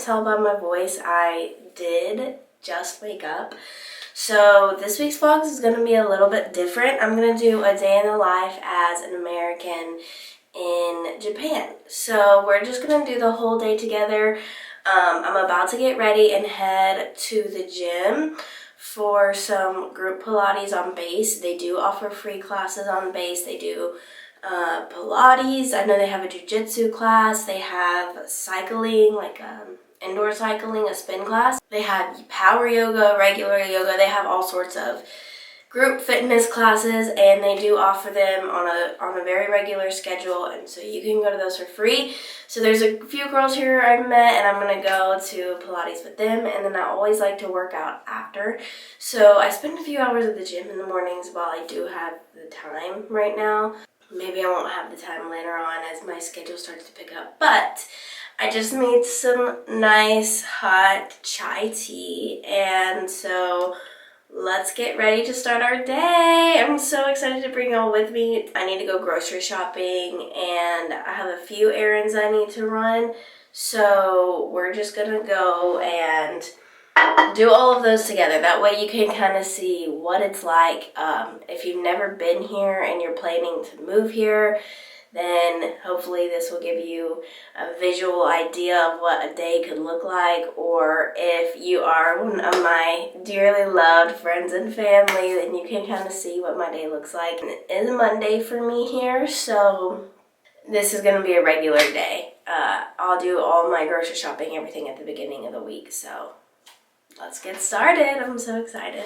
tell by my voice, I did just wake up. So this week's vlog is going to be a little bit different. I'm going to do a day in the life as an American in Japan. So we're just going to do the whole day together. I'm about to get ready and head to the gym for some group Pilates on base. They do offer free classes on base. They do Pilates. I know they have a jiu-jitsu class. They have cycling, like indoor cycling, a spin class. They have power yoga, regular yoga. They have all sorts of group fitness classes, and they do offer them on a very regular schedule, and so you can go to those for free. So there's a few girls here I've met, and I'm going to go to Pilates with them, and then I always like to work out after. So I spend a few hours at the gym in the mornings while I do have the time right now. Maybe I won't have the time later on as my schedule starts to pick up, but I just made some nice hot chai tea, and so let's get ready to start our day. I'm so excited to bring y'all with me. I need to go grocery shopping, and I have a few errands I need to run, so we're just gonna go and do all of those together. That way you can kind of see what it's like. If you've never been here and you're planning to move here, then hopefully this will give you a visual idea of what a day could look like. Or if you are one of my dearly loved friends and family, then you can kind of see what my day looks like. And it is Monday for me here, so this is going to be a regular day. I'll do all my grocery shopping, everything at the beginning of the week, so let's get started. I'm so excited.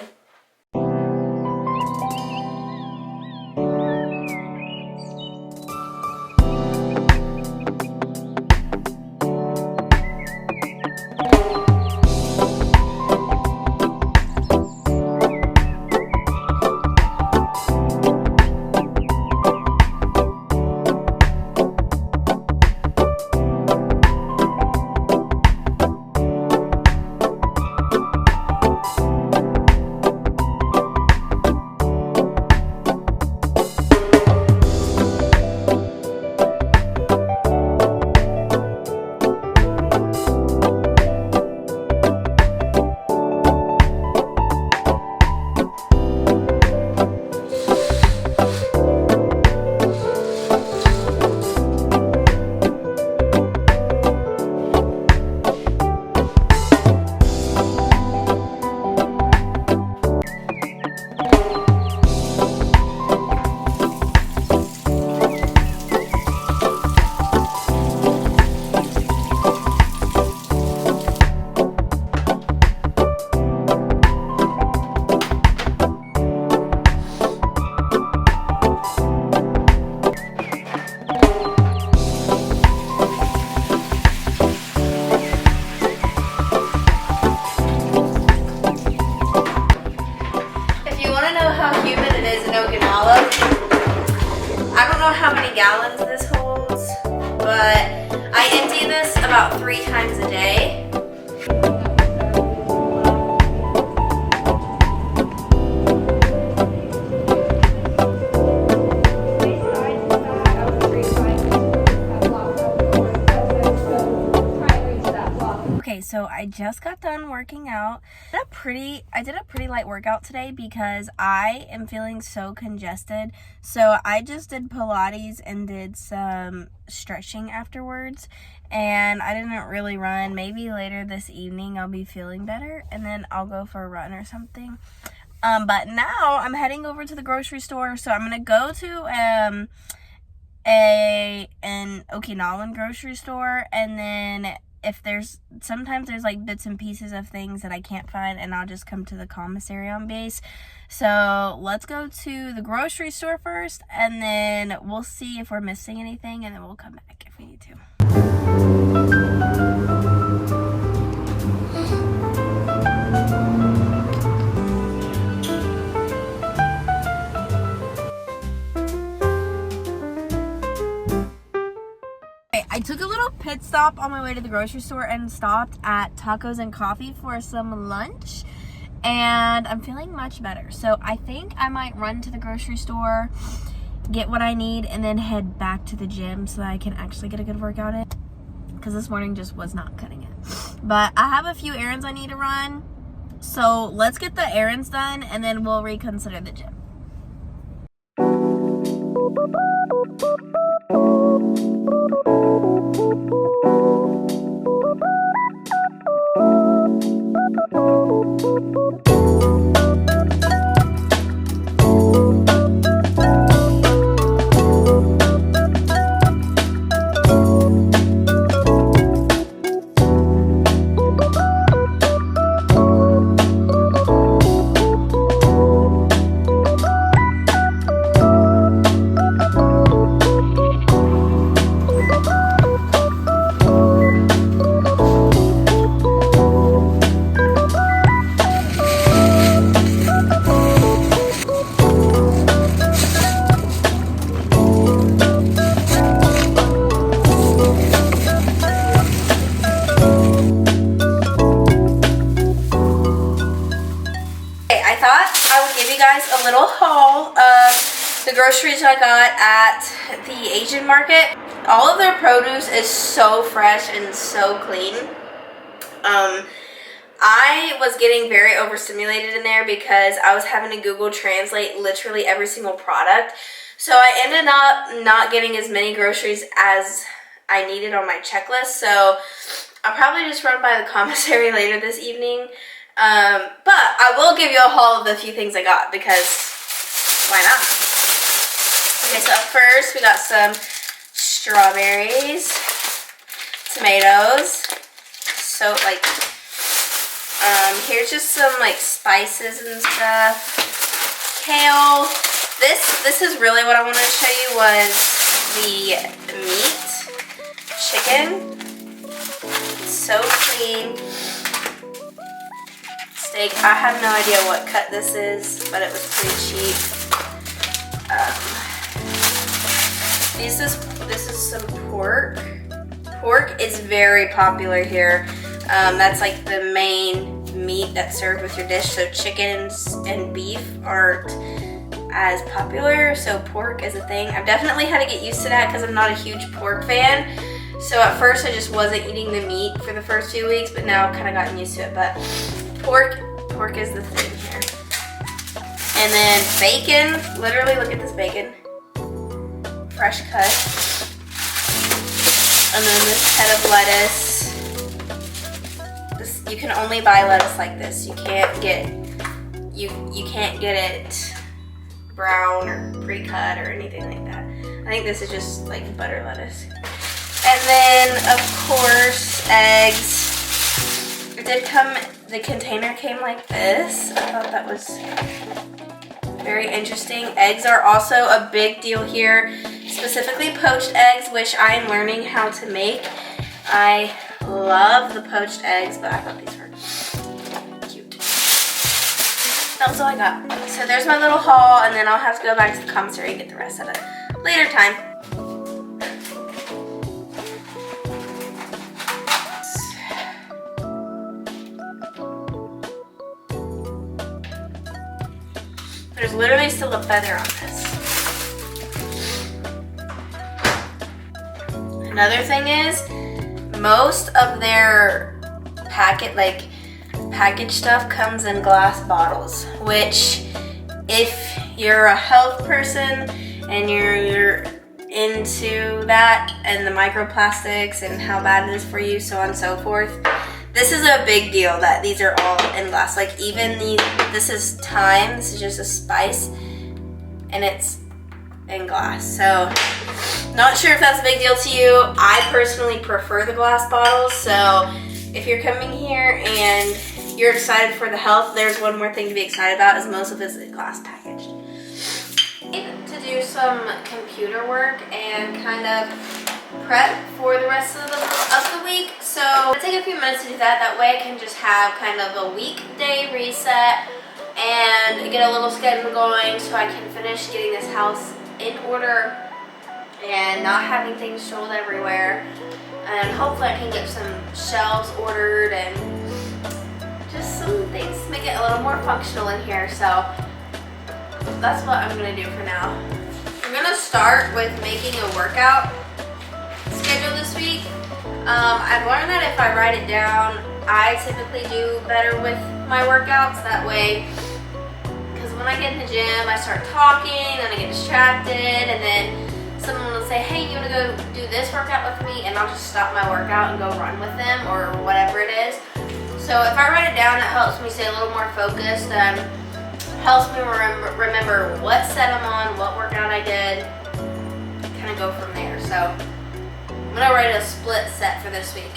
I don't know how many gallons this holds, but I empty this about 3 times a day. Okay, so I just got done working out. I did a pretty light workout today because I am feeling so congested. So I just did Pilates and did some stretching afterwards, and I didn't really run. Maybe later this evening I'll be feeling better, and then I'll go for a run or something. But now I'm heading over to the grocery store, so I'm gonna go to an Okinawan grocery store, and then sometimes there's like bits and pieces of things that I can't find, and I'll just come to the commissary on base. So let's go to the grocery store first, and then we'll see if we're missing anything, and then we'll come back if we need to. I took a little pit stop on my way to the grocery store and stopped at Tacos and Coffee for some lunch, and I'm feeling much better. So I think I might run to the grocery store, get what I need, and then head back to the gym so that I can actually get a good workout in, because this morning just was not cutting it. But I have a few errands I need to run. So let's get the errands done and then we'll reconsider the gym. I thought I would give you guys a little haul of the groceries I got at the Asian market. All of their produce is so fresh and so clean. I was getting very overstimulated in there because I was having to Google Translate literally every single product. So I ended up not getting as many groceries as I needed on my checklist. So I'll probably just run by the commissary later this evening. But I will give you a haul of the few things I got because why not? Okay, so up first we got some strawberries, tomatoes, so here's just some spices and stuff, kale. This is really what I wanted to show you was the meat, chicken, so clean. Steak. I have no idea what cut this is, but it was pretty cheap. This is some pork. Pork is very popular here. That's like the main meat that's served with your dish. So chickens and beef aren't as popular, so pork is a thing. I've definitely had to get used to that because I'm not a huge pork fan. So at first I just wasn't eating the meat for the first few weeks, but now I've kind of gotten used to it. But pork is the thing here. And then bacon, literally look at this bacon. Fresh cut. And then this head of lettuce. You can only buy lettuce like this. You can't get it brown or pre-cut or anything like that. I think this is just like butter lettuce. And then of course eggs. It did come, the container came like this. I thought that was very interesting. Eggs are also a big deal here, specifically poached eggs, which I am learning how to make. I love the poached eggs, but I thought these were cute. That's all I got. So there's my little haul, and then I'll have to go back to the commissary and get the rest at a later time. There's literally still a feather on this. Another thing is, most of their package stuff comes in glass bottles, which if you're a health person and you're into that and the microplastics and how bad it is for you, so on and so forth, this is a big deal that these are all in glass. Like even this is thyme, this is just a spice, and it's in glass. So not sure if that's a big deal to you. I personally prefer the glass bottles. So if you're coming here and you're excited for the health, there's one more thing to be excited about, is most of this is glass packaged. To do some computer work and kind of prep for the rest of the week. So I'll take a few minutes to do that. That way I can just have kind of a weekday reset and get a little schedule going so I can finish getting this house in order and not having things strolled everywhere. And hopefully I can get some shelves ordered and just some things to make it a little more functional in here. So that's what I'm going to do for now. I'm going to start with making a workout schedule this week. I've learned that if I write it down I typically do better with my workouts that way, because when I get in the gym I start talking and I get distracted, and then someone will say, hey, you want to go do this workout with me, and I'll just stop my workout and go run with them or whatever it is. So if I write it down, it helps me stay a little more focused, helps me remember what set I'm on, what workout I did, kind of go from there. So I'm gonna write a split set for this week.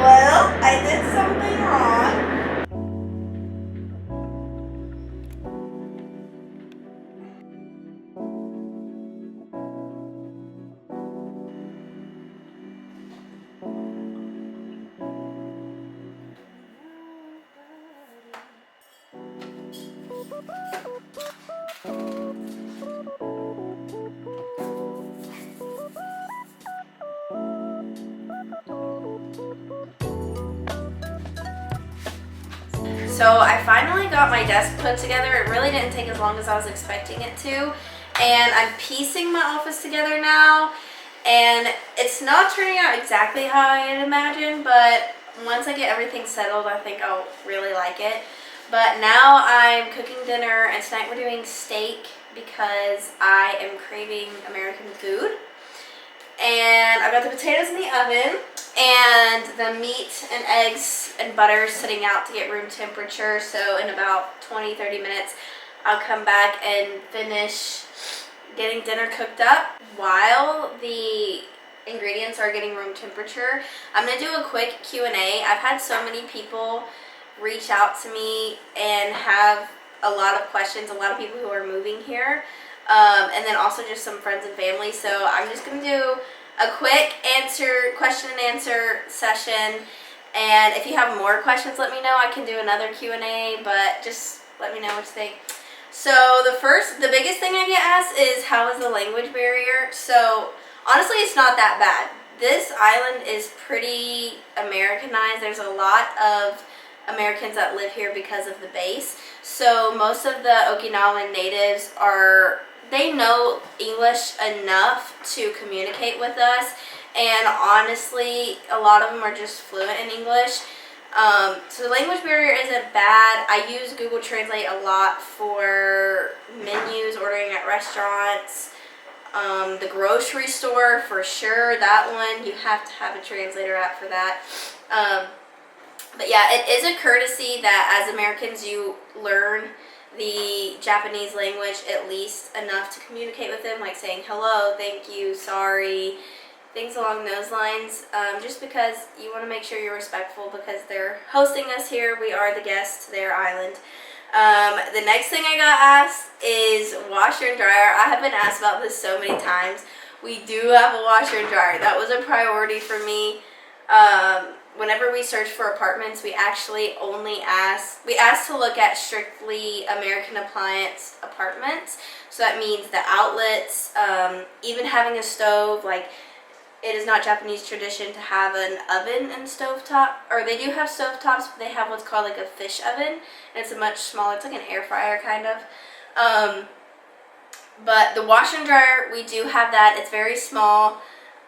Well, I did something wrong. So I finally got my desk put together. It really didn't take as long as I was expecting it to. And I'm piecing my office together now. And it's not turning out exactly how I had imagined, but once I get everything settled, I think I'll really like it. But now I'm cooking dinner, and tonight we're doing steak because I am craving American food. And I've got the potatoes in the oven and the meat and eggs and butter sitting out to get room temperature. So in about 20-30 minutes, I'll come back and finish getting dinner cooked up while the ingredients are getting room temperature. I'm going to do a quick Q&A. I've had so many people reach out to me and have a lot of questions, a lot of people who are moving here. And then also just some friends and family. So I'm just going to do a quick question and answer session. And if you have more questions, let me know. I can do another Q&A, but just let me know what you think. So the biggest thing I get asked is, how is the language barrier? So honestly, it's not that bad. This island is pretty Americanized. There's a lot of Americans that live here because of the base. So most of the Okinawan natives they know English enough to communicate with us, and honestly, a lot of them are just fluent in English. So the language barrier isn't bad. I use Google Translate a lot for menus, ordering at restaurants, the grocery store for sure. That one, you have to have a translator app for that. But yeah, it is a courtesy that as Americans you learn the Japanese language at least enough to communicate with them, like saying hello, thank you, sorry, things along those lines, just because you want to make sure you're respectful because they're hosting us here. We are the guests to their island. The next thing I got asked is washer and dryer. I have been asked about this so many times. We do have a washer and dryer. That was a priority for me. Whenever we search for apartments, we actually asked to look at strictly American appliance apartments. So that means the outlets, even having a stove. Like, it is not Japanese tradition to have an oven and stovetop, or they do have stovetops, but they have what's called like a fish oven, and it's a much smaller, it's like an air fryer kind of. But the washer and dryer, we do have that. It's very small.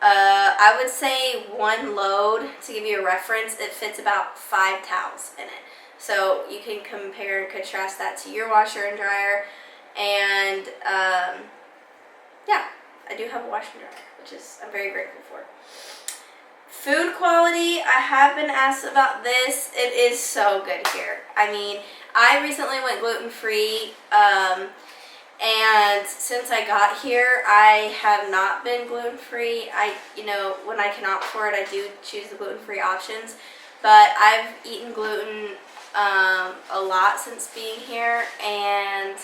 I would say one load, to give you a reference, it fits about 5 towels in it. So you can compare and contrast that to your washer and dryer. And yeah, I do have a washer and dryer, which is I'm very grateful for. Food quality, I have been asked about this. It is so good here. I mean, I recently went gluten-free, and since I got here, I have not been gluten-free. When I can opt for it, I do choose the gluten-free options. But I've eaten gluten a lot since being here, and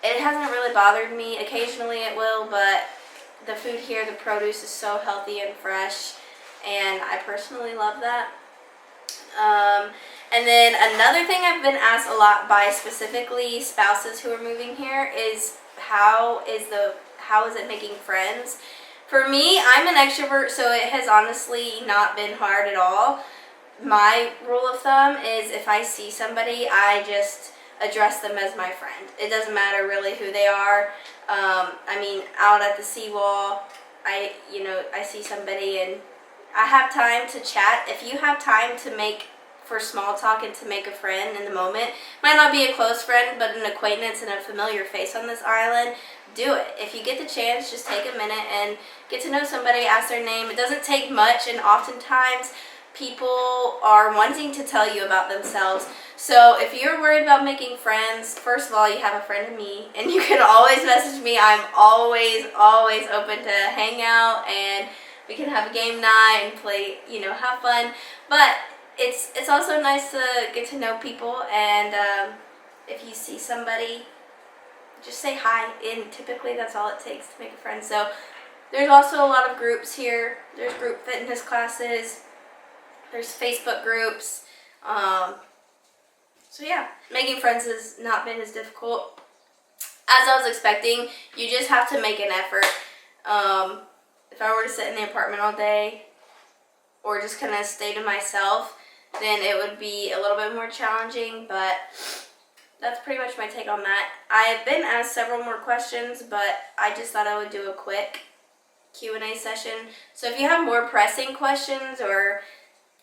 it hasn't really bothered me. Occasionally it will, but the food here, the produce is so healthy and fresh, and I personally love that. And then another thing I've been asked a lot by specifically spouses who are moving here is how is it making friends? For me, I'm an extrovert, so it has honestly not been hard at all. My rule of thumb is if I see somebody, I just address them as my friend. It doesn't matter really who they are. Out at the seawall, I see somebody and I have time to chat. If you have time to make for small talk and to make a friend in the moment, might not be a close friend, but an acquaintance and a familiar face on this island, do it. If you get the chance, just take a minute and get to know somebody, ask their name. It doesn't take much, and oftentimes people are wanting to tell you about themselves. So if you're worried about making friends, first of all, you have a friend in me, and you can always message me. I'm always open to hang out, and we can have a game night and play, have fun. But it's also nice to get to know people, and if you see somebody, just say hi, and typically that's all it takes to make a friend. So there's also a lot of groups here. There's group fitness classes, there's Facebook groups. So yeah, making friends has not been as difficult as I was expecting. You just have to make an effort. If I were to sit in the apartment all day or just kind of stay to myself, then it would be a little bit more challenging, but that's pretty much my take on that. I've been asked several more questions, but I just thought I would do a quick Q&A session. So if you have more pressing questions or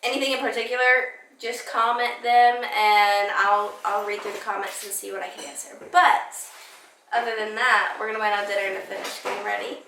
anything in particular, just comment them and I'll read through the comments and see what I can answer. But other than that, we're going to wait on dinner to finish getting ready.